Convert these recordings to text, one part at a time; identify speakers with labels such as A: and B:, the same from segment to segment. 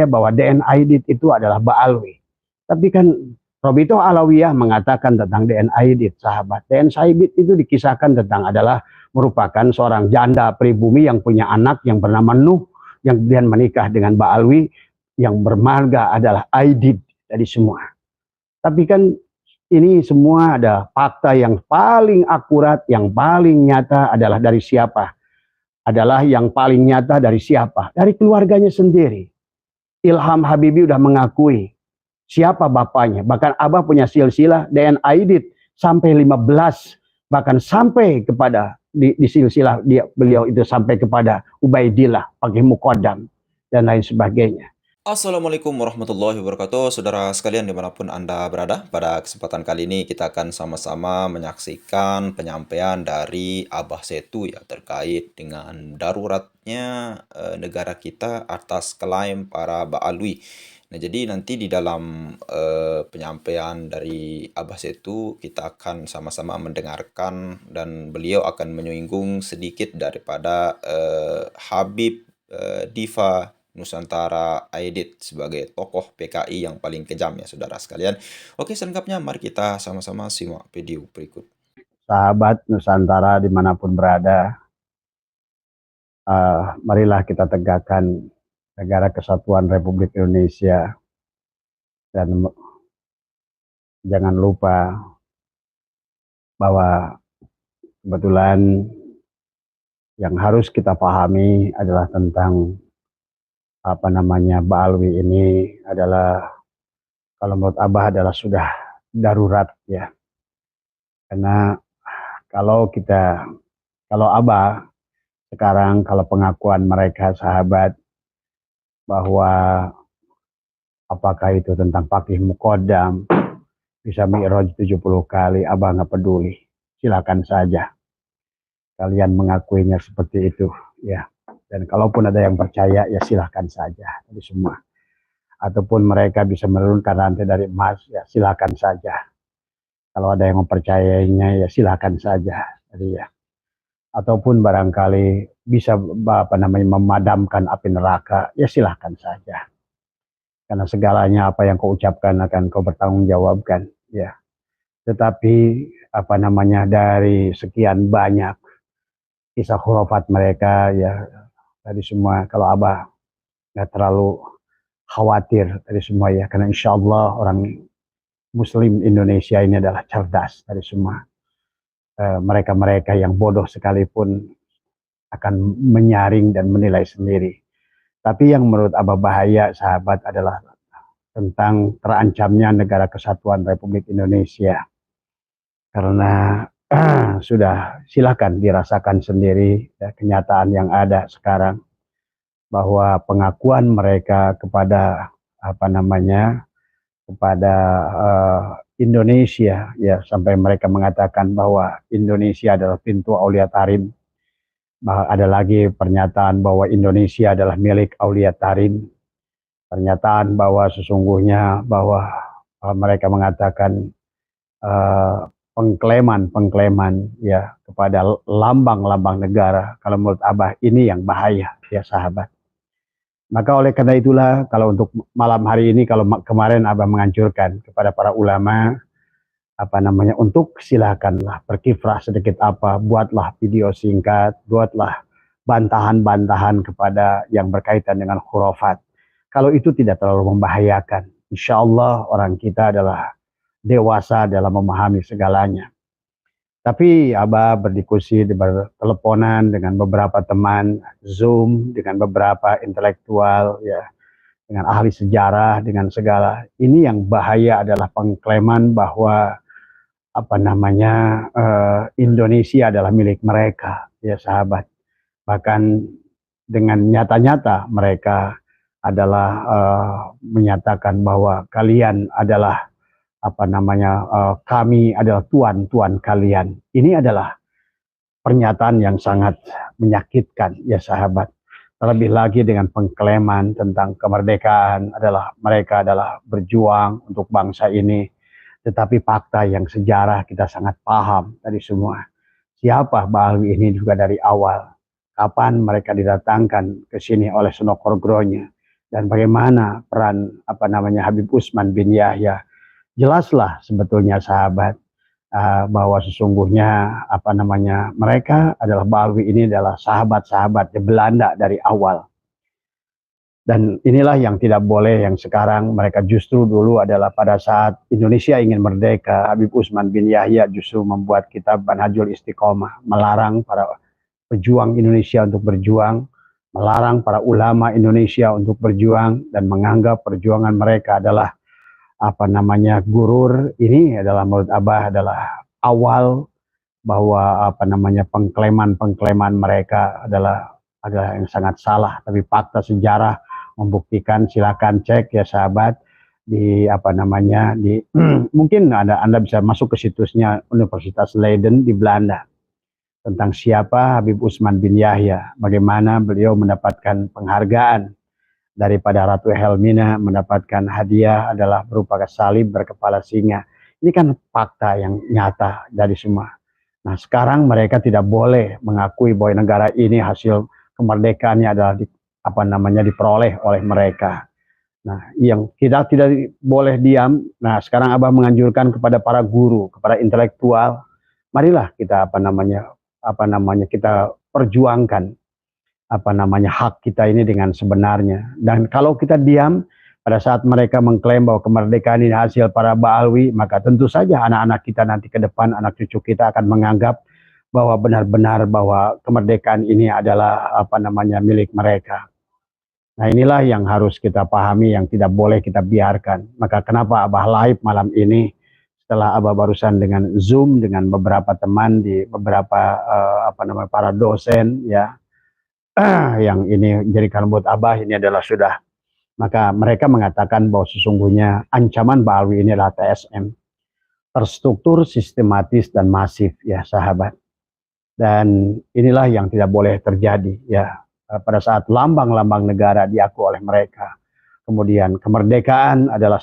A: bahwa DN Aidit itu adalah Ba'alwi. Tapi kan Robito Alawiyah mengatakan tentang DN Aidit, sahabat. DN Aidit itu dikisahkan tentang adalah merupakan seorang janda pribumi yang punya anak yang bernama Nuh, yang kemudian menikah dengan Ba'alwi, yang bermarga adalah Aidit dari semua. Tapi kan ini semua ada fakta yang paling akurat, yang paling nyata adalah dari siapa? Adalah yang paling nyata dari siapa? Dari keluarganya sendiri. Ilham Habibie udah mengakui siapa bapaknya. Bahkan Abah punya silsilah DN Aidit sampai 15. Bahkan sampai kepada di silsilah beliau itu sampai kepada Ubaidillah, Faqih Muqaddam, dan lain sebagainya.
B: Assalamualaikum warahmatullahi wabarakatuh, saudara sekalian dimanapun Anda berada. Pada kesempatan kali ini kita akan sama-sama menyaksikan penyampaian dari Abah Setu ya terkait dengan daruratnya negara kita atas klaim para Ba'alwi. Nah, jadi nanti di dalam penyampaian dari Abah Setu kita akan sama-sama mendengarkan dan beliau akan menyinggung sedikit daripada Habib Diva Nusantara Aidit sebagai tokoh PKI yang paling kejam ya saudara sekalian. Oke, selengkapnya mari kita sama-sama simak video berikut.
A: Sahabat Nusantara dimanapun berada, marilah kita tegakkan negara kesatuan Republik Indonesia, dan jangan lupa bahwa kebetulan yang harus kita pahami adalah tentang Ba'alwi ini adalah, kalau menurut Abah, adalah sudah darurat ya. Karena kalau Abah sekarang, kalau pengakuan mereka sahabat bahwa apakah itu tentang Faqih Muqaddam bisa mi'raj 70 kali, Abah nggak peduli, silakan saja kalian mengakuinya seperti itu ya. Dan kalaupun ada yang percaya ya silahkan saja, itu semua. Ataupun mereka bisa menurunkan rantai dari emas ya silahkan saja. Kalau ada yang mempercayainya ya silahkan saja. Jadi ya. Ataupun barangkali bisa memadamkan api neraka ya silahkan saja. Karena segalanya apa yang kau ucapkan akan kau bertanggungjawabkan ya. Tetapi dari sekian banyak kisah khurafat mereka ya, tadi semua, kalau Abah nggak terlalu khawatir dari semua ya, karena insya Allah orang Muslim Indonesia ini adalah cerdas dari semua. Mereka-mereka yang bodoh sekalipun akan menyaring dan menilai sendiri. Tapi yang menurut Abah bahaya sahabat adalah tentang terancamnya negara kesatuan Republik Indonesia. Karena sudah silakan dirasakan sendiri ya, kenyataan yang ada sekarang, bahwa pengakuan mereka kepada kepada Indonesia ya, sampai mereka mengatakan bahwa Indonesia adalah pintu Aulia Tarim. Ada lagi pernyataan bahwa Indonesia adalah milik Aulia Tarim. Pernyataan bahwa sesungguhnya bahwa mereka mengatakan pengklaiman ya kepada lambang-lambang negara. Kalau menurut Abah ini yang bahaya ya sahabat. Maka oleh karena itulah, kalau untuk malam hari ini, kalau kemarin Abah menganjurkan kepada para ulama untuk silakanlah berkiprah sedikit buatlah video singkat, buatlah bantahan-bantahan kepada yang berkaitan dengan khurafat. Kalau itu tidak terlalu membahayakan, insya Allah orang kita adalah dewasa dalam memahami segalanya. Tapi Abah berdiskusi, berteleponan dengan beberapa teman, Zoom dengan beberapa intelektual ya, dengan ahli sejarah, dengan segala. Ini yang bahaya adalah pengklaiman bahwa Indonesia adalah milik mereka ya sahabat. Bahkan dengan nyata-nyata mereka adalah menyatakan bahwa kalian adalah kami adalah tuan-tuan kalian. Ini adalah pernyataan yang sangat menyakitkan ya sahabat. Terlebih lagi dengan pengklaiman tentang kemerdekaan, adalah mereka adalah berjuang untuk bangsa ini. Tetapi fakta yang sejarah kita sangat paham dari semua. Siapa Ba'alwi ini juga dari awal. Kapan mereka didatangkan ke sini oleh Sunokorgronya. dan bagaimana peran Habib Utsman bin Yahya. Jelaslah sebetulnya sahabat bahwa sesungguhnya mereka adalah Ba'alwi ini adalah sahabat-sahabat di Belanda dari awal. Dan inilah yang tidak boleh, yang sekarang mereka justru dulu adalah pada saat Indonesia ingin merdeka, Habib Utsman bin Yahya justru membuat kitab Manhajul Istiqomah, melarang para pejuang Indonesia untuk berjuang, melarang para ulama Indonesia untuk berjuang, dan menganggap perjuangan mereka adalah gurur. Ini adalah menurut Abah adalah awal bahwa pengklaiman mereka adalah yang sangat salah, tapi fakta sejarah membuktikan. Silakan cek ya sahabat di mungkin Anda bisa masuk ke situsnya Universitas Leiden di Belanda tentang siapa Habib Utsman bin Yahya, bagaimana beliau mendapatkan penghargaan daripada Ratu Helmina, mendapatkan hadiah adalah berupa salib berkepala singa. Ini kan fakta yang nyata dari semua. Nah, sekarang mereka tidak boleh mengakui bahwa negara ini hasil kemerdekaannya adalah diperoleh oleh mereka. Nah, yang kita tidak boleh diam. Nah, sekarang Abah menganjurkan kepada para guru, kepada intelektual, marilah kita kita perjuangkan hak kita ini dengan sebenarnya. Dan kalau kita diam pada saat mereka mengklaim bahwa kemerdekaan ini hasil para Ba'alwi, maka tentu saja anak-anak kita nanti ke depan, anak cucu kita akan menganggap bahwa benar-benar bahwa kemerdekaan ini adalah milik mereka. Nah, inilah yang harus kita pahami, yang tidak boleh kita biarkan. Maka kenapa Abah live malam ini, setelah Abah barusan dengan Zoom dengan beberapa teman di beberapa para dosen ya, yang ini jadikan buat Abah ini adalah sudah. Maka mereka mengatakan bahwa sesungguhnya ancaman Ba'alwi ini adalah TSM, terstruktur, sistematis, dan masif ya sahabat. Dan inilah yang tidak boleh terjadi ya. Pada saat lambang-lambang negara diakui oleh mereka, kemudian kemerdekaan adalah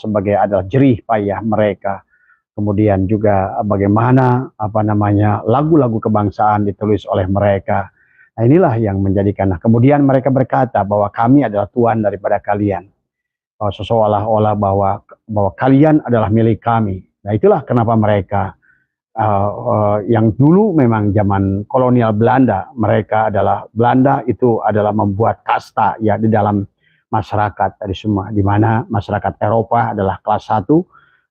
A: jerih payah mereka, kemudian juga bagaimana lagu-lagu kebangsaan ditulis oleh mereka. Nah, inilah yang menjadikan. Kemudian mereka berkata bahwa kami adalah tuan daripada kalian, bahwa seolah-olah bahwa kalian adalah milik kami. Nah, itulah kenapa mereka yang dulu memang zaman kolonial Belanda, Belanda itu adalah membuat kasta ya di dalam masyarakat dari semua, di mana masyarakat Eropa adalah kelas 1,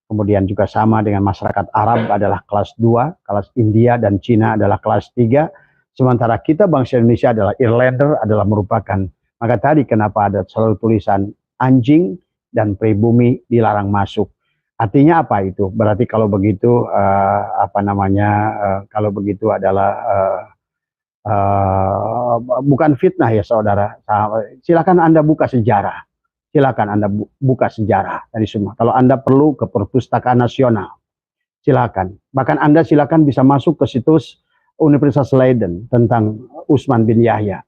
A: kemudian juga sama dengan masyarakat Arab adalah kelas 2, kelas India dan Cina adalah kelas 3, sementara kita bangsa Indonesia adalah Irlander, adalah merupakan. Maka tadi kenapa ada selalu tulisan anjing dan pribumi dilarang masuk. Artinya apa itu? Berarti kalau begitu kalau begitu adalah bukan fitnah ya saudara. Silakan Anda buka sejarah. Silakan Anda buka sejarah dari semua. Kalau Anda perlu ke Perpustakaan Nasional, silakan. Bahkan Anda silakan bisa masuk ke situs Universitas Leiden tentang Utsman bin Yahya.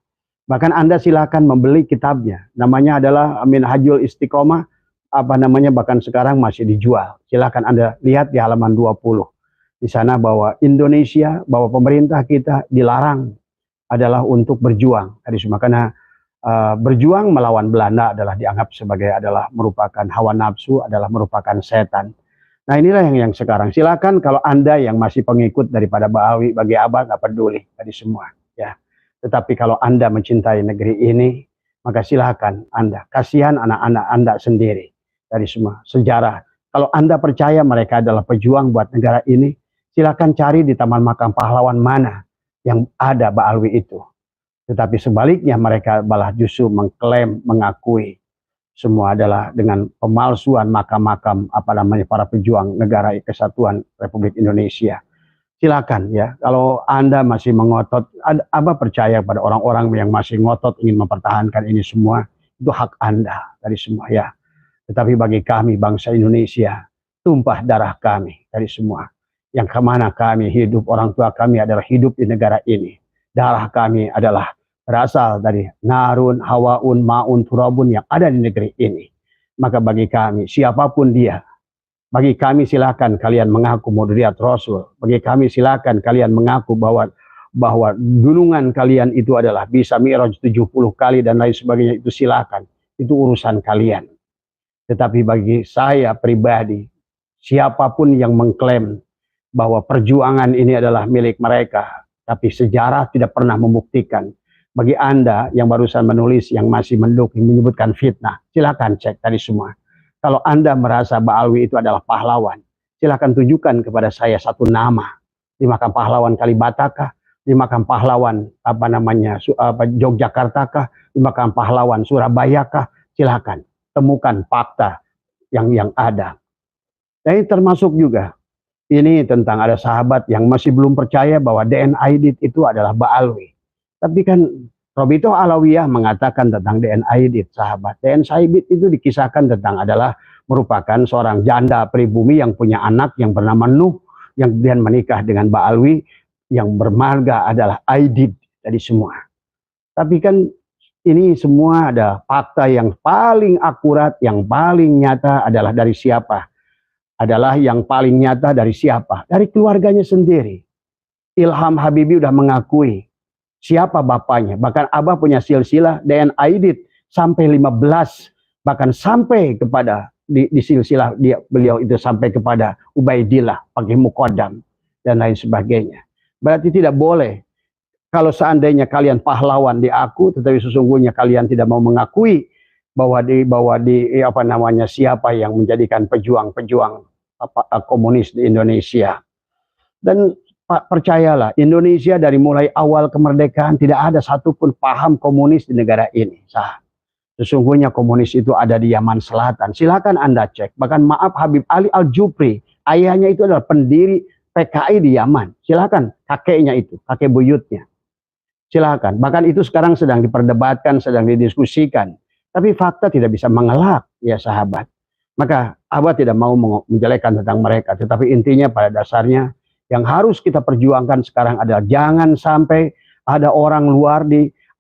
A: Bahkan Anda silakan membeli kitabnya. Namanya adalah Manhajul Istiqomah. Bahkan sekarang masih dijual. Silakan Anda lihat di halaman 20. Di sana bahwa Indonesia, bahwa pemerintah kita dilarang adalah untuk berjuang. Karena berjuang melawan Belanda adalah dianggap sebagai merupakan hawa nafsu, adalah merupakan setan. Nah, inilah yang sekarang. Silakan kalau Anda yang masih pengikut daripada Ba'alwi, bagi Abah nggak peduli tadi semua ya. Tetapi kalau Anda mencintai negeri ini, maka silakan Anda. Kasihan anak-anak Anda sendiri dari semua sejarah. Kalau Anda percaya mereka adalah pejuang buat negara ini, silakan cari di Taman Makam Pahlawan mana yang ada Ba'alwi itu. Tetapi sebaliknya mereka malah justru mengklaim, mengakui semua adalah dengan pemalsuan makam-makam para pejuang negara kesatuan Republik Indonesia. Silakan ya, kalau Anda masih mengotot, Abah percaya pada orang-orang yang masih ngotot ingin mempertahankan ini semua, itu hak Anda dari semua ya. Tetapi bagi kami bangsa Indonesia, tumpah darah kami dari semua. Yang kemana kami hidup, orang tua kami adalah hidup di negara ini. Darah kami adalah berasal dari narun, hawaun, maun, turabun yang ada di negeri ini. Maka bagi kami, siapapun dia, bagi kami silakan kalian mengaku Mudriyat Rasul. Bagi kami silakan kalian mengaku bahwa gunungan kalian itu adalah bisa Mi'raj 70 kali dan lain sebagainya, itu silakan. itu urusan kalian. Tetapi bagi saya pribadi, siapapun yang mengklaim bahwa perjuangan ini adalah milik mereka, tapi sejarah tidak pernah membuktikan. Bagi Anda yang barusan menulis, yang masih menyebutkan fitnah, silakan cek tadi semua. Kalau Anda merasa Ba'alwi itu adalah pahlawan, silakan tunjukkan kepada saya satu nama. Di makam pahlawan Kalibata kah? Di makam pahlawan Yogyakarta kah? Di makam pahlawan Surabaya kah? Silakan temukan fakta yang ada. Dan ini termasuk juga ini tentang ada sahabat yang masih belum percaya bahwa DNA Aidit itu adalah Ba'alwi. Tapi kan Robito Alawiyah mengatakan tentang DNA Aidit, sahabat. DNA Aidit itu dikisahkan tentang adalah merupakan seorang janda pribumi yang punya anak yang bernama Nuh, yang kemudian menikah dengan Ba'alwi, yang bermarga adalah Aidit tadi semua. Tapi kan ini semua ada fakta yang paling akurat, yang paling nyata adalah dari siapa? Adalah yang paling nyata dari siapa? Dari keluarganya sendiri. Ilham Habibie udah mengakui siapa bapaknya. Bahkan Abah punya silsilah DNA Aidit sampai 15. Bahkan sampai kepada di silsilah beliau itu sampai kepada Ubaidillah, pakai Muqaddam dan lain sebagainya. Berarti tidak boleh kalau seandainya kalian pahlawan di aku, tetapi sesungguhnya kalian tidak mau mengakui bahwa siapa yang menjadikan pejuang-pejuang komunis di Indonesia. Dan percayalah, Indonesia dari mulai awal kemerdekaan tidak ada satupun paham komunis di negara ini. Sesungguhnya komunis itu ada di Yaman Selatan. Silakan Anda cek. Bahkan maaf, Habib Ali Al-Jupri, ayahnya itu adalah pendiri PKI di Yaman. Silakan, kakeknya itu, kakek buyutnya. Silakan. Bahkan itu sekarang sedang diperdebatkan, sedang didiskusikan. Tapi fakta tidak bisa mengelak, ya sahabat. Maka Abah tidak mau menjelekkan tentang mereka. Tetapi intinya pada dasarnya yang harus kita perjuangkan sekarang adalah jangan sampai ada orang luar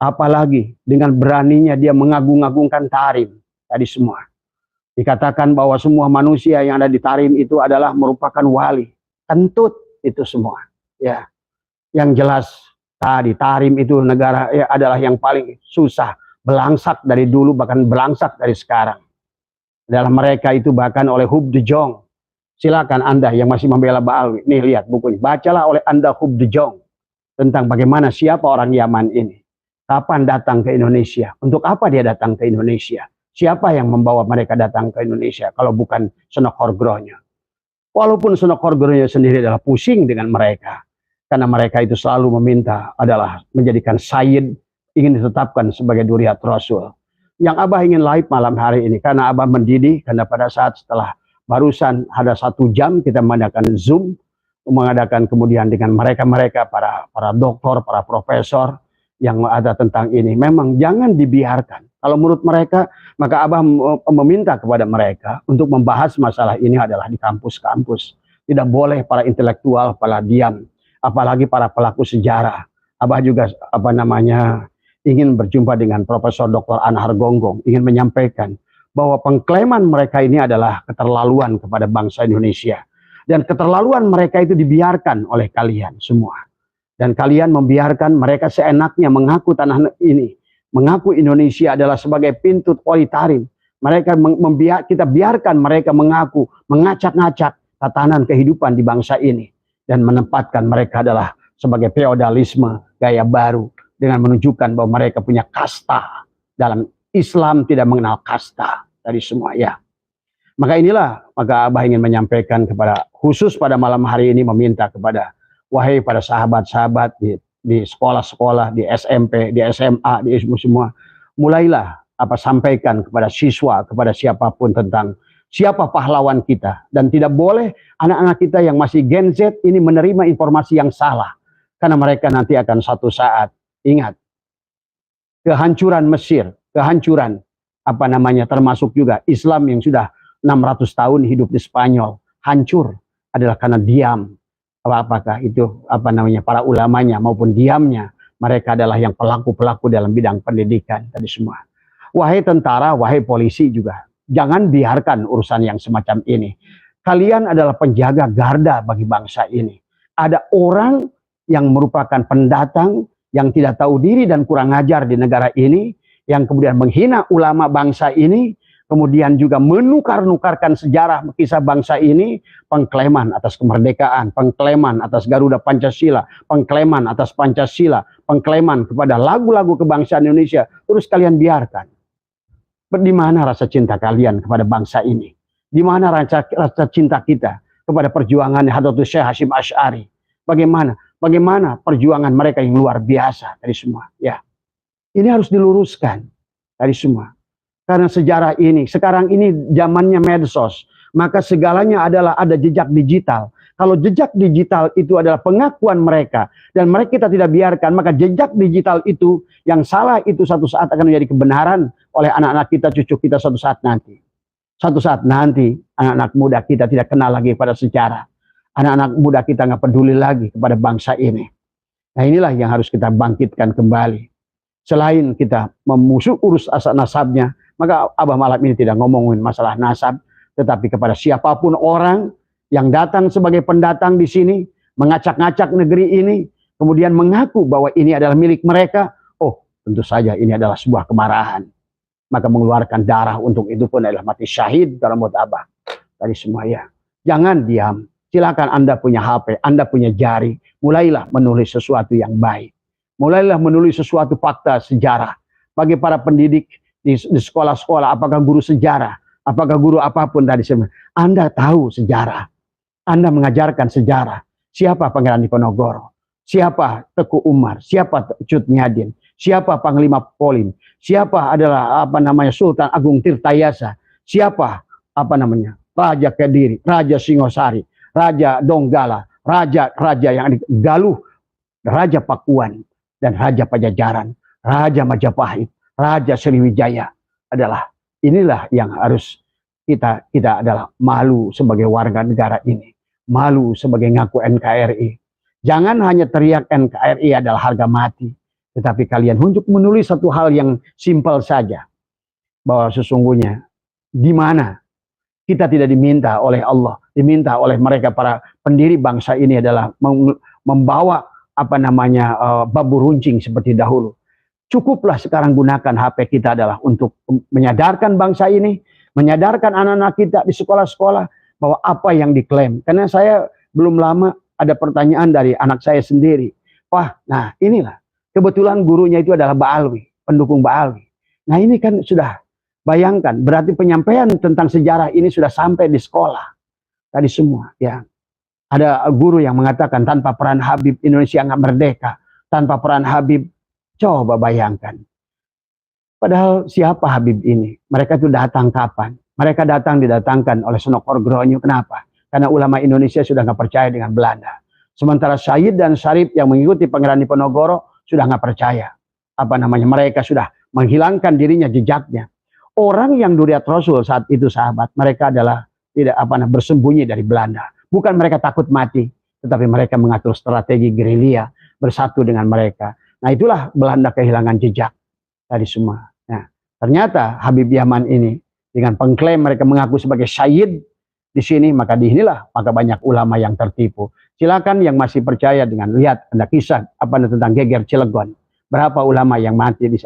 A: apalagi dengan beraninya dia mengagung-agungkan Tarim. Tadi semua. Dikatakan bahwa semua manusia yang ada di Tarim itu adalah merupakan wali. Kentut itu semua. Ya. Yang jelas tadi Tarim itu negara adalah yang paling susah. Belangsak dari dulu, bahkan belangsak dari sekarang. Adalah mereka itu bahkan oleh Hub de Jong. Silakan Anda yang masih membela Ba'alwi. Nih lihat bukunya. Bacalah oleh Anda Hub de Jong. Tentang bagaimana siapa orang Yaman ini. Kapan datang ke Indonesia. Untuk apa dia datang ke Indonesia. Siapa yang membawa mereka datang ke Indonesia. Kalau bukan Senok Horgronya. Walaupun Senok Horgronya sendiri adalah pusing dengan mereka. Karena mereka itu selalu meminta adalah menjadikan Sayyid ingin ditetapkan sebagai Duriat Rasul. Yang Abah ingin live malam hari ini. Karena Abah mendidih. Karena pada saat setelah barusan ada 1 jam kita mengadakan Zoom. Mengadakan kemudian dengan mereka-mereka para doktor, para profesor yang ada tentang ini. Memang jangan dibiarkan. Kalau menurut mereka, maka Abah meminta kepada mereka untuk membahas masalah ini adalah di kampus-kampus. Tidak boleh para intelektual pada diam, apalagi para pelaku sejarah. Abah juga ingin berjumpa dengan Profesor Dr. Anhar Gonggong, ingin menyampaikan bahwa pengklaiman mereka ini adalah keterlaluan kepada bangsa Indonesia. Dan keterlaluan mereka itu dibiarkan oleh kalian semua. Dan kalian membiarkan mereka seenaknya mengaku tanah ini. Mengaku Indonesia adalah sebagai pintu Wali Tarim. Kita biarkan mereka mengaku, mengacak-ngacak tatanan kehidupan di bangsa ini. Dan menempatkan mereka adalah sebagai feodalisme gaya baru. Dengan menunjukkan bahwa mereka punya kasta. Dalam Islam tidak mengenal kasta. Dari semua ya. Maka Abah ingin menyampaikan kepada, khusus pada malam hari ini meminta kepada, wahai para sahabat-sahabat di sekolah-sekolah, di SMP, di SMA, di semua, mulailah sampaikan kepada siswa, kepada siapapun tentang siapa pahlawan kita. Dan tidak boleh anak-anak kita yang masih Gen Z ini menerima informasi yang salah. Karena mereka nanti akan suatu saat, ingat, kehancuran Mesir, kehancuran termasuk juga Islam yang sudah 600 tahun hidup di Spanyol, hancur adalah karena diam. Apakah itu para ulamanya maupun diamnya, mereka adalah yang pelaku-pelaku dalam bidang pendidikan tadi semua. Wahai tentara, wahai polisi juga, jangan biarkan urusan yang semacam ini. Kalian adalah penjaga garda bagi bangsa ini. Ada orang yang merupakan pendatang yang tidak tahu diri dan kurang ajar di negara ini, yang kemudian menghina ulama bangsa ini, kemudian juga menukar-nukarkan sejarah kisah bangsa ini, pengklaiman atas kemerdekaan, pengklaiman atas Garuda Pancasila, pengklaiman atas Pancasila, pengklaiman kepada lagu-lagu kebangsaan Indonesia, terus kalian biarkan. Di mana rasa cinta kalian kepada bangsa ini? Di mana rasa cinta kita kepada perjuangan Hadratus Syekh Hasyim Asy'ari? Bagaimana perjuangan mereka yang luar biasa dari semua, ya. Ini harus diluruskan dari semua. Karena sejarah ini, sekarang ini zamannya medsos, maka segalanya adalah ada jejak digital. Kalau jejak digital itu adalah pengakuan mereka, dan mereka kita tidak biarkan, maka jejak digital itu, yang salah itu satu saat akan menjadi kebenaran oleh anak-anak kita, cucu kita suatu saat nanti. Suatu saat nanti, anak-anak muda kita tidak kenal lagi pada sejarah. Anak-anak muda kita nggak peduli lagi kepada bangsa ini. Nah, inilah yang harus kita bangkitkan kembali. Selain kita urus asal nasabnya, maka Abah malam ini tidak ngomongin masalah nasab, tetapi kepada siapapun orang yang datang sebagai pendatang di sini, mengacak-ngacak negeri ini, kemudian mengaku bahwa ini adalah milik mereka, oh tentu saja ini adalah sebuah kemarahan. Maka mengeluarkan darah untuk itu pun adalah mati syahid dalam mulut Abah. Dari semua ya. Jangan diam. Silakan Anda punya HP, Anda punya jari, mulailah menulis sesuatu yang baik. Mulailah menulis sesuatu fakta sejarah. Bagi para pendidik di sekolah-sekolah, apakah guru sejarah, apakah guru apapun dari sana, Anda tahu sejarah. Anda mengajarkan sejarah. Siapa Pangeran Diponegoro? Siapa Teku Umar? Siapa Cut Nyadin? Siapa Panglima Polim? Siapa adalah Sultan Agung Tirtayasa? Siapa Raja Kediri, Raja Singosari, Raja Donggala, raja yang Galuh, Raja Pakuan, dan Raja Pajajaran, Raja Majapahit, Raja Sriwijaya. Inilah yang harus kita adalah malu sebagai warga negara ini, malu sebagai ngaku NKRI. Jangan hanya teriak NKRI adalah harga mati, tetapi kalian untuk menulis satu hal yang simpel saja, bahwa sesungguhnya di mana kita tidak diminta oleh Allah, diminta oleh mereka para pendiri bangsa ini adalah membawa babu runcing seperti dahulu. Cukuplah sekarang gunakan HP kita adalah untuk menyadarkan bangsa ini, menyadarkan anak-anak kita di sekolah-sekolah bahwa apa yang diklaim. Karena saya belum lama ada pertanyaan dari anak saya sendiri. Wah, nah inilah. Kebetulan gurunya itu adalah Mbak Alwi, pendukung Mbak Alwi. Nah ini kan sudah, bayangkan, berarti penyampaian tentang sejarah ini sudah sampai di sekolah. Tadi semua, ya. Ada guru yang mengatakan tanpa peran Habib Indonesia nggak merdeka. Tanpa peran Habib, coba bayangkan. Padahal siapa Habib ini? Mereka itu datang kapan? Mereka didatangkan oleh Senokor Gronyo. Kenapa? Karena ulama Indonesia sudah nggak percaya dengan Belanda. Sementara Syahid dan Syarif yang mengikuti Pangeran Diponegoro sudah nggak percaya. Mereka sudah menghilangkan dirinya, jejaknya. Orang yang Duriat Rasul saat itu sahabat, mereka adalah tidak bersembunyi dari Belanda. Bukan mereka takut mati, tetapi mereka mengatur strategi gerilya bersatu dengan mereka. Nah itulah Belanda kehilangan jejak dari semua. Nah, ternyata Habib Yaman ini dengan pengklaim mereka mengaku sebagai syahid di sini, maka banyak ulama yang tertipu. Silakan yang masih percaya dengan lihat ada kisah tentang Geger Cilegon. Berapa ulama yang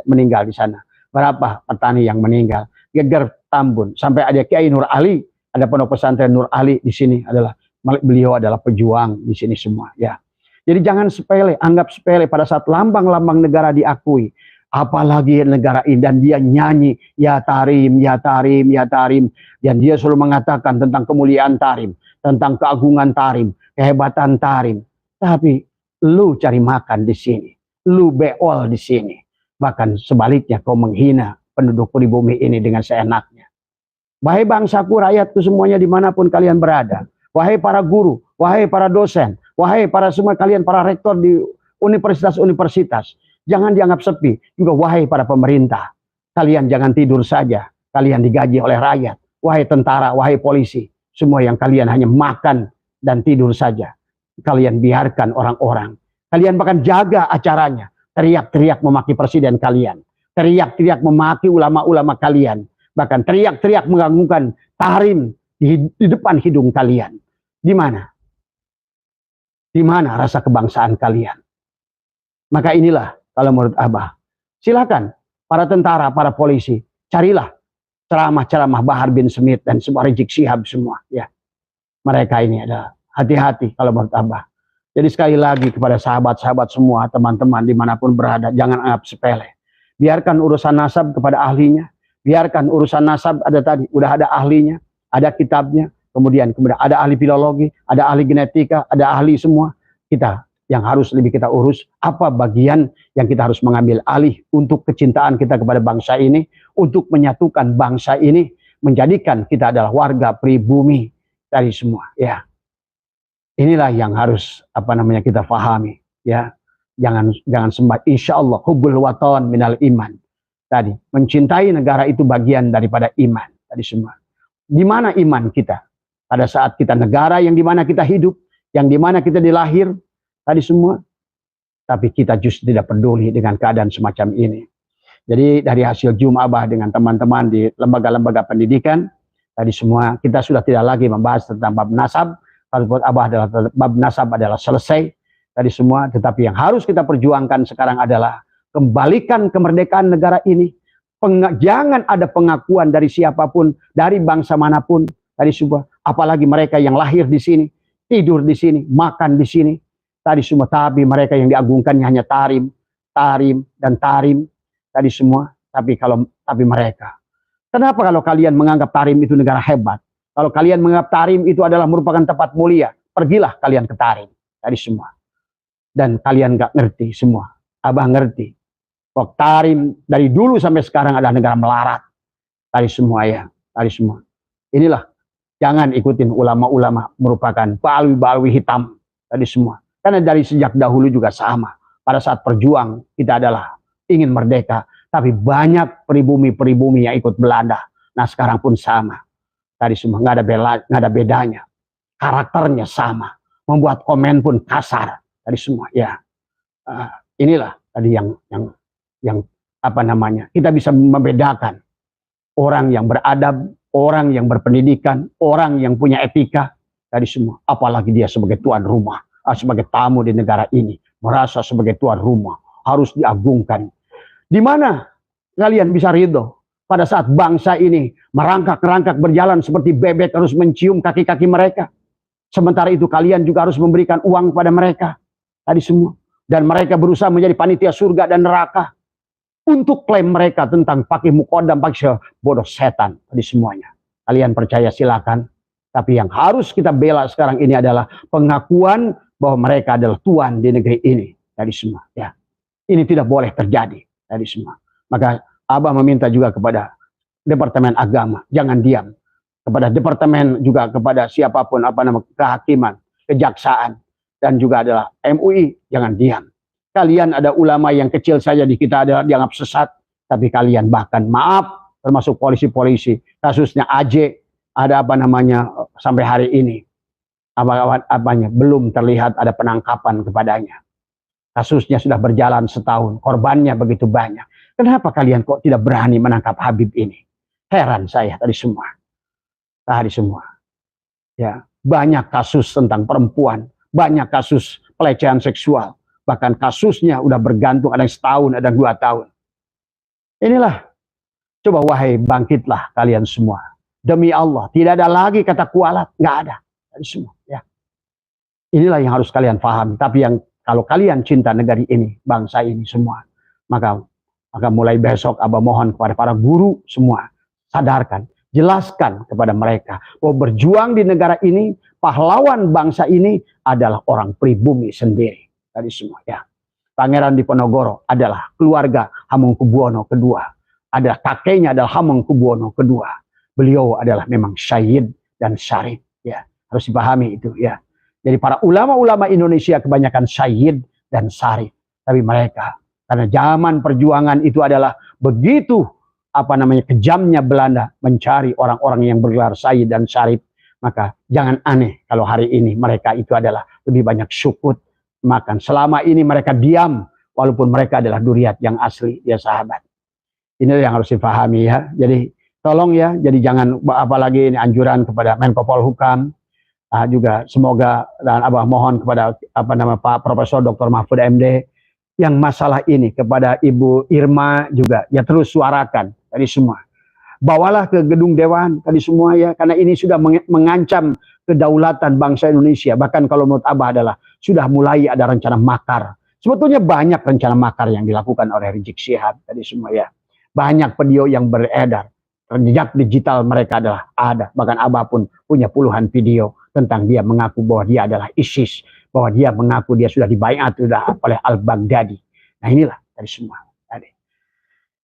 A: meninggal di sana? Berapa petani yang meninggal? Geger Tambun sampai ada Kiai Nur Ali, ada pondok pesantren Nur Ali di sini beliau adalah pejuang di sini semua, ya. Jadi jangan sepele, anggap sepele pada saat lambang-lambang negara diakui. Apalagi negara ini, dan dia nyanyi ya Tarim, ya Tarim, ya Tarim, dan dia selalu mengatakan tentang kemuliaan Tarim, tentang keagungan Tarim, kehebatan Tarim. Tapi lu cari makan di sini, lu beol di sini, bahkan sebaliknya kau menghina penduduk pribumi ini dengan seenaknya. Wahai bangsaku, rakyatku semuanya dimanapun kalian berada, wahai para guru, wahai para dosen, wahai para semua kalian para rektor di universitas-universitas, jangan dianggap sepi. Juga wahai para pemerintah, kalian jangan tidur saja, kalian digaji oleh rakyat. Wahai tentara, wahai polisi, semua yang kalian hanya makan dan tidur saja, kalian biarkan orang-orang. Kalian bahkan jaga acaranya, teriak-teriak memaki presiden kalian, teriak-teriak memaki ulama-ulama kalian, bahkan teriak-teriak mengganggukan Tarim di depan hidung kalian. Di mana? Di mana rasa kebangsaan kalian? Maka inilah kalau menurut Abah, silakan para tentara, para polisi, carilah ceramah-ceramah Bahar bin Smith dan semua Rizik Syihab semua. Ya, mereka ini adalah hati-hati kalau menurut Abah. Jadi sekali lagi kepada sahabat-sahabat semua, teman-teman dimanapun berada, jangan anggap sepele. Biarkan urusan nasab kepada ahlinya. Biarkan urusan nasab ada tadi, udah ada ahlinya, ada kitabnya, kemudian ada ahli filologi, ada ahli genetika, ada ahli semua. Kita yang harus lebih kita urus, apa bagian yang kita harus mengambil alih untuk kecintaan kita kepada bangsa ini, untuk menyatukan bangsa ini, menjadikan kita adalah warga pribumi dari semua. Ya, inilah yang harus kita pahami. Ya, jangan sembah. Insya Allah hubbul watan minal iman. Tadi mencintai negara itu bagian daripada iman. Tadi semua. Di mana iman kita? Pada saat kita negara yang di mana kita hidup, yang di mana kita dilahir, tadi semua. Tapi kita justru tidak peduli dengan keadaan semacam ini. Jadi dari hasil Zoom Abah dengan teman-teman di lembaga-lembaga pendidikan, tadi semua kita sudah tidak lagi membahas tentang bab nasab. Kalau buat Abah adalah bab nasab adalah selesai tadi semua. Tetapi yang harus kita perjuangkan sekarang adalah kembalikan kemerdekaan negara ini. Jangan ada pengakuan dari siapapun, dari bangsa manapun, dari semua. Apalagi mereka yang lahir di sini, tidur di sini, makan di sini. Tadi semua, tapi mereka yang diagungkannya hanya tarim, dan tarim. Tadi semua, tapi mereka. Kenapa kalau kalian menganggap tarim itu negara hebat? Kalau kalian menganggap tarim itu adalah merupakan tempat mulia, pergilah kalian ke tarim. Tadi semua. Dan kalian gak ngerti semua. Abah ngerti. Kok tarim dari dulu sampai sekarang adalah negara melarat. Tadi semua ya. Tadi semua. Inilah. Jangan ikutin ulama-ulama merupakan balwi-balwi hitam. Tadi semua. Karena dari sejak dahulu juga sama. Pada saat perjuang kita adalah ingin merdeka. Tapi banyak pribumi-pribumi yang ikut Belanda. Nah sekarang pun sama. Tadi semua nggak ada bedanya. Karakternya sama. Membuat komen pun kasar. Tadi semua ya. Inilah tadi yang kita bisa membedakan orang yang beradab, orang yang berpendidikan, orang yang punya etika. Tadi semua. Apalagi dia sebagai tuan rumah. Sebagai tamu di negara ini, merasa sebagai tuan rumah, harus diagungkan. Di mana kalian bisa ridho pada saat bangsa ini merangkak-rangkak berjalan seperti bebek harus mencium kaki-kaki mereka. Sementara itu kalian juga harus memberikan uang kepada mereka. Tadi semua. Dan mereka berusaha menjadi panitia surga dan neraka. Untuk klaim mereka tentang pakai mukodam, pakai bodoh setan. Tadi semuanya. Kalian percaya silakan. Tapi yang harus kita bela sekarang ini adalah pengakuan bahwa mereka adalah tuan di negeri ini. Tadi semua. Ya. Ini tidak boleh terjadi. Tadi semua. Maka Abah meminta juga kepada Departemen Agama. Jangan diam. Kepada Departemen juga kepada siapapun kehakiman, kejaksaan. Dan juga adalah MUI. Jangan diam. Kalian ada ulama yang kecil saja di kita adalah dianggap sesat. Tapi kalian bahkan maaf. Termasuk polisi-polisi. Kasusnya AJ. Ada sampai hari ini. Belum terlihat ada penangkapan kepadanya. Kasusnya sudah berjalan setahun, korbannya begitu banyak. Kenapa kalian kok tidak berani menangkap Habib ini? Heran saya tadi semua. Ya, banyak kasus tentang perempuan, banyak kasus pelecehan seksual, bahkan kasusnya udah bergantung ada yang setahun, ada yang 2 tahun. Inilah, coba wahai bangkitlah kalian semua. Demi Allah, tidak ada lagi kata kualat, nggak ada. Tadi semua, ya. Inilah yang harus kalian pahami. Tapi kalau kalian cinta negeri ini, bangsa ini semua, maka mulai besok Abah mohon kepada para guru semua, sadarkan, jelaskan kepada mereka bahwa berjuang di negara ini, pahlawan bangsa ini adalah orang pribumi sendiri. Tadi semua, ya. Pangeran Diponegoro adalah keluarga Hamengkubuwono II. Adalah kakeknya adalah Hamengkubuwono II. Beliau adalah memang syahid dan syarif, ya. Harus dipahami itu, ya. Jadi para ulama-ulama Indonesia kebanyakan syahid dan syarif. Tapi mereka, karena zaman perjuangan itu adalah begitu kejamnya Belanda mencari orang-orang yang bergelar syahid dan syarif, maka jangan aneh kalau hari ini mereka itu adalah lebih banyak sukut makan. Selama ini mereka diam, walaupun mereka adalah duriat yang asli, ya sahabat. Ini yang harus dipahami, ya. Jadi tolong ya, jadi jangan apalagi ini anjuran kepada Menko Polhukam, juga semoga dan Abah mohon kepada Pak Profesor Dr. Mahfud MD, yang masalah ini kepada Ibu Irma juga, ya terus suarakan tadi semua. Bawalah ke gedung Dewan tadi semua ya, karena ini sudah mengancam kedaulatan bangsa Indonesia. Bahkan kalau menurut Abah adalah sudah mulai ada rencana makar. Sebetulnya banyak rencana makar yang dilakukan oleh Rizik Syihab tadi semua ya. Banyak video yang beredar. Jejak digital mereka adalah ada. Bahkan Abah pun punya puluhan video tentang dia mengaku bahwa dia adalah ISIS, bahwa dia mengaku dia sudah dibayat sudah oleh Al-Baghdadi. Nah inilah dari semua.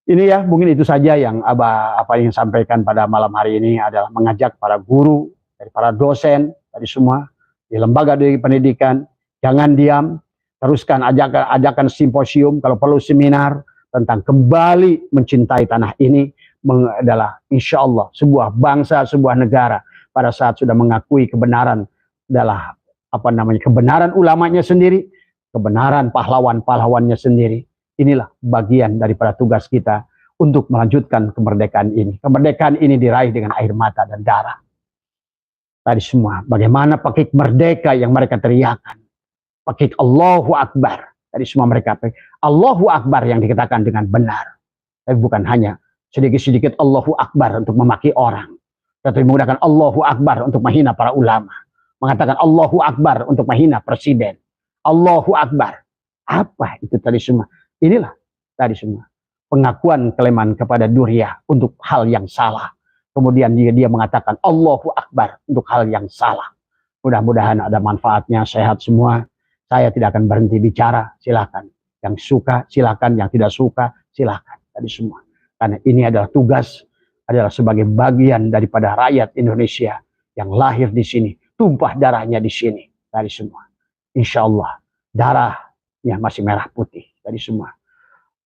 A: Ini ya mungkin itu saja yang Abah apa yang sampaikan pada malam hari ini adalah mengajak para guru, dari para dosen, dari semua di lembaga pendidikan, jangan diam, teruskan ajakan simposium, kalau perlu seminar tentang kembali mencintai tanah ini adalah insya Allah sebuah bangsa, sebuah negara pada saat sudah mengakui kebenaran adalah apa namanya kebenaran ulamanya sendiri, kebenaran pahlawan-pahlawannya sendiri. Inilah bagian daripada tugas kita untuk melanjutkan kemerdekaan ini. Kemerdekaan ini diraih dengan air mata dan darah. Tadi semua, bagaimana pakik merdeka yang mereka teriakan. Pakik Allahu Akbar. Tadi semua mereka Allahu Akbar yang dikatakan dengan benar. Tapi bukan hanya sedikit-sedikit Allahu Akbar untuk memaki orang. Tetapi menggunakan Allahu Akbar untuk menghina para ulama. Mengatakan Allahu Akbar untuk menghina presiden. Allahu Akbar. Apa itu tadi semua? Inilah tadi semua pengakuan kelemahan kepada Duriya untuk hal yang salah. Kemudian dia mengatakan Allahu Akbar untuk hal yang salah. Mudah-mudahan ada manfaatnya, sehat semua. Saya tidak akan berhenti bicara, silakan. Yang suka silakan, yang tidak suka silakan. Tadi semua. Karena ini adalah tugas, adalah sebagai bagian daripada rakyat Indonesia yang lahir di sini, tumpah darahnya di sini. Tadi semua. Insya Allah darahnya masih merah putih. Tadi semua.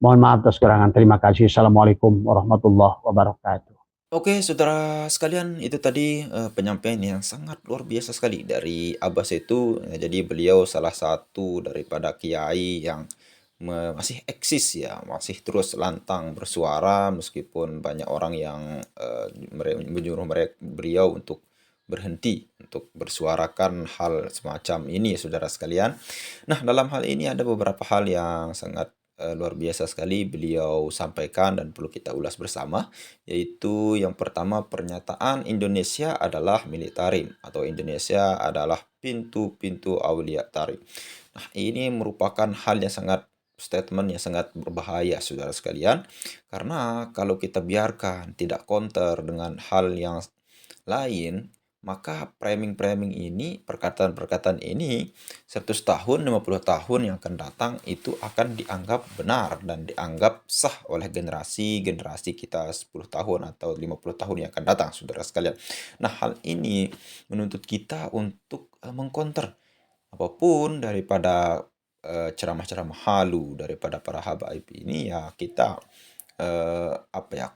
A: Mohon maaf atas kekurangan. Terima kasih. Assalamualaikum warahmatullahi wabarakatuh.
B: Oke, saudara sekalian, itu tadi penyampaian yang sangat luar biasa sekali dari Abah Setu. Jadi beliau salah satu daripada kiai yang masih eksis ya, masih terus lantang bersuara meskipun banyak orang yang menyuruh beliau untuk berhenti untuk bersuarakan hal semacam ini, saudara sekalian. Nah, dalam hal ini ada beberapa hal yang sangat luar biasa sekali beliau sampaikan dan perlu kita ulas bersama, yaitu yang pertama, pernyataan Indonesia adalah milik Tarim atau Indonesia adalah pintu-pintu Aulia Tarim. Nah, ini merupakan hal yang sangat statement yang sangat berbahaya, saudara sekalian, karena kalau kita biarkan tidak counter dengan hal yang lain, maka framing-framing ini, perkataan-perkataan ini 100 tahun, 50 tahun yang akan datang itu akan dianggap benar dan dianggap sah oleh generasi-generasi kita 10 tahun atau 50 tahun yang akan datang, saudara sekalian. Nah, hal ini menuntut kita untuk mengcounter apapun daripada ceramah-ceramah halu daripada para habaib ini, ya kita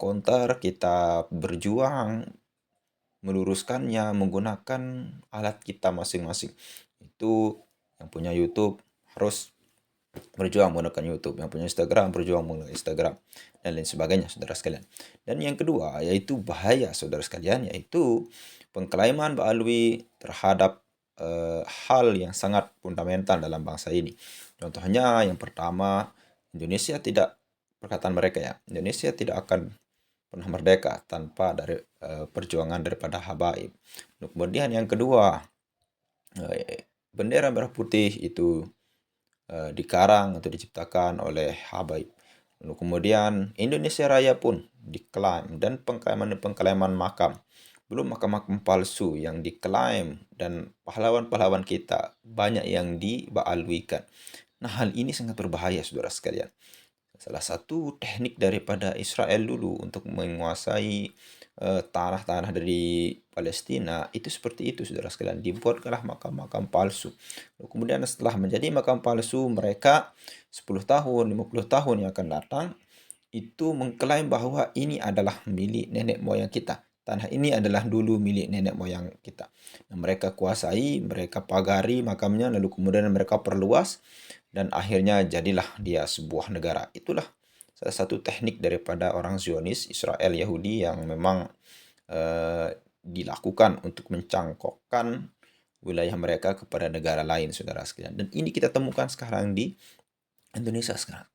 B: counter, kita berjuang meluruskannya menggunakan alat kita masing-masing. Itu yang punya YouTube harus berjuang menggunakan YouTube, yang punya Instagram berjuang menggunakan Instagram, dan lain sebagainya, saudara sekalian. Dan yang kedua, yaitu bahaya, saudara sekalian, yaitu pengklaiman Ba'alwi terhadap hal yang sangat fundamental dalam bangsa ini. Contohnya yang pertama, Indonesia tidak, perkataan mereka ya, Indonesia tidak akan pernah merdeka tanpa dari perjuangan daripada habaib. Kemudian yang kedua, bendera merah putih itu dikarang atau diciptakan oleh habaib. Lalu kemudian Indonesia Raya pun diklaim, dan pengklaiman makam. Belum makam-makam palsu yang diklaim, dan pahlawan-pahlawan kita banyak yang dibaalwikan. Nah, hal ini sangat berbahaya, saudara sekalian. Salah satu teknik daripada Israel dulu untuk menguasai tanah-tanah dari Palestina itu seperti itu, saudara sekalian. Dibuatkanlah makam-makam palsu. Lalu kemudian setelah menjadi makam palsu, mereka 10 tahun, 50 tahun yang akan datang itu mengklaim bahwa ini adalah milik nenek moyang kita. Tanah ini adalah dulu milik nenek moyang kita. Dan mereka kuasai, mereka pagari makamnya, lalu kemudian mereka perluas, dan akhirnya jadilah dia sebuah negara. Itulah salah satu teknik daripada orang Zionis, Israel, Yahudi yang memang dilakukan untuk mencangkokkan wilayah mereka kepada negara lain, saudara sekalian. Dan ini kita temukan sekarang di Indonesia sekarang.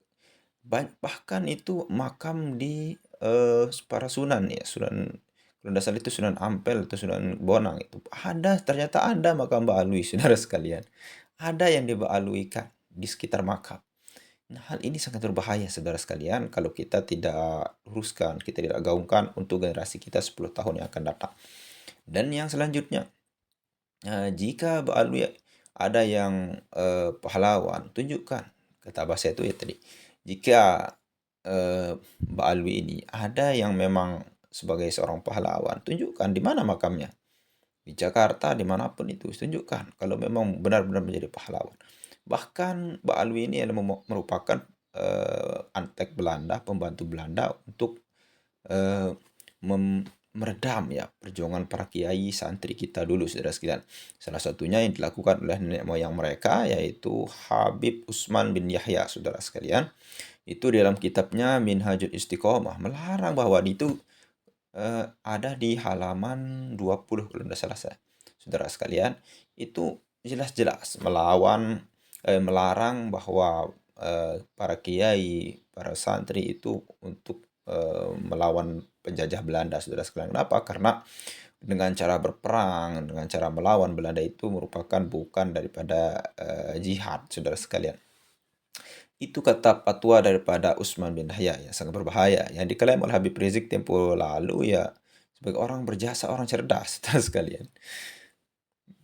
B: Bahkan itu makam di para sunan ya, Sunan kalau tidak salah itu Sunan Ampel atau Sunan Bonang itu. Ternyata ada makam Mbak Alwi, saudara sekalian. Ada yang di Mbak Alwi kan di sekitar makam. Nah, hal ini sangat berbahaya saudara sekalian kalau kita tidak luruskan, kita tidak gaungkan untuk generasi kita 10 tahun yang akan datang. Dan yang selanjutnya, jika Mbak Alwi ada yang pahlawan, tunjukkan. Kata Abah saya itu ya tadi. Jika Mbak Alwi ini ada yang memang sebagai seorang pahlawan, tunjukkan di mana makamnya. Di Jakarta, dimanapun itu, tunjukkan kalau memang benar-benar menjadi pahlawan. Bahkan Mbak Alwi ini adalah merupakan antek Belanda, pembantu Belanda untuk eh, meredam ya perjuangan para kiai santri kita dulu, saudara sekalian. Salah satunya yang dilakukan oleh nenek moyang mereka yaitu Habib Utsman bin Yahya, saudara sekalian. Itu dalam kitabnya Minhajul Istiqomah melarang bahwa itu ada di halaman 20 kalau tidak salah saya. Saudara sekalian, itu jelas-jelas melarang bahwa para kiai, para santri itu untuk melawan penjajah Belanda, saudara sekalian. Kenapa? Karena dengan cara berperang, dengan cara melawan Belanda itu merupakan bukan daripada jihad, saudara sekalian. Itu kata fatwa daripada Utsman bin Yahya yang sangat berbahaya yang diklaim oleh Habib Rizik tempo lalu ya sebagai orang berjasa, orang cerdas, saudara sekalian.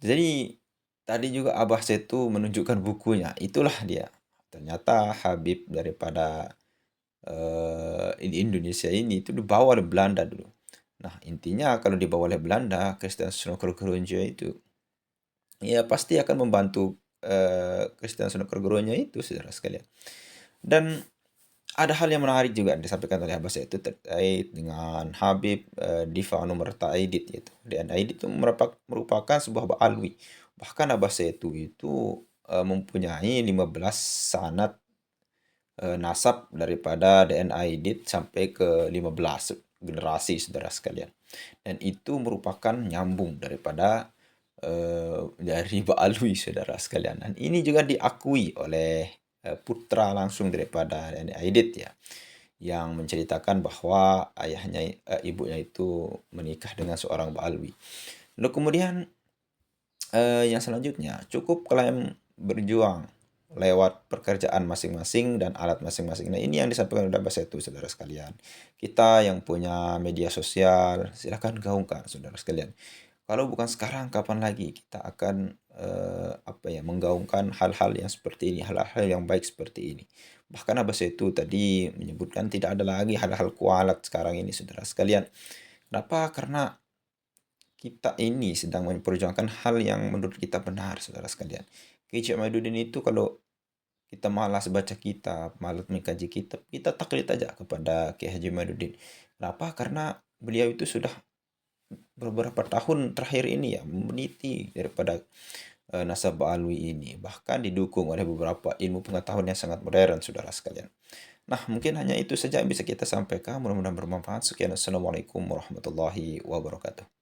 B: Jadi tadi juga Abah Setu menunjukkan bukunya. Itulah dia. Ternyata Habib daripada di Indonesia ini itu dibawa oleh Belanda dulu. Nah, intinya kalau dibawa oleh Belanda, Kristen Sunokergerunja itu ya pasti akan membantu Kristen Sunokergerunja itu, saudara sekalian. Dan ada hal yang menarik juga disampaikan oleh Abah itu terkait dengan Habib Difa Nomor Aidit yaitu. Dan Aidit itu merupakan sebuah alwi. Bahkan Abah itu mempunyai 15 sanad nasab daripada DNA Aidit sampai ke 15 generasi, saudara sekalian. Dan itu merupakan nyambung daripada dari Ba'alwi, saudara sekalian. Dan ini juga diakui oleh putra langsung daripada nenek Aidit ya, yang menceritakan bahwa ibunya itu menikah dengan seorang Ba'alwi. Lalu kemudian yang selanjutnya, cukup kalian berjuang lewat pekerjaan masing-masing dan alat masing-masing. Nah, ini yang disampaikan oleh Mbak Setu, saudara sekalian. Kita yang punya media sosial, silakan gaungkan, saudara sekalian. Kalau bukan sekarang, kapan lagi kita akan menggaungkan hal-hal yang seperti ini, hal-hal yang baik seperti ini. Bahkan Abah Setu tadi menyebutkan tidak ada lagi hal-hal kualat sekarang ini, saudara sekalian. Kenapa? Karena kita ini sedang memperjuangkan hal yang menurut kita benar, saudara sekalian. Kiai Cik Mahyudin itu kalau kita malas baca kitab, malas mengkaji kitab, kita taklid aja kepada Kiai Haji Mahyudin. Kenapa? Karena beliau itu sudah beberapa tahun terakhir ini ya meneliti daripada nasab alwi ini, bahkan didukung oleh beberapa ilmu pengetahuan yang sangat modern, saudara sekalian. Nah, mungkin hanya itu saja yang bisa kita sampaikan. Mudah-mudahan bermanfaat. Sekian, assalamualaikum warahmatullahi wabarakatuh.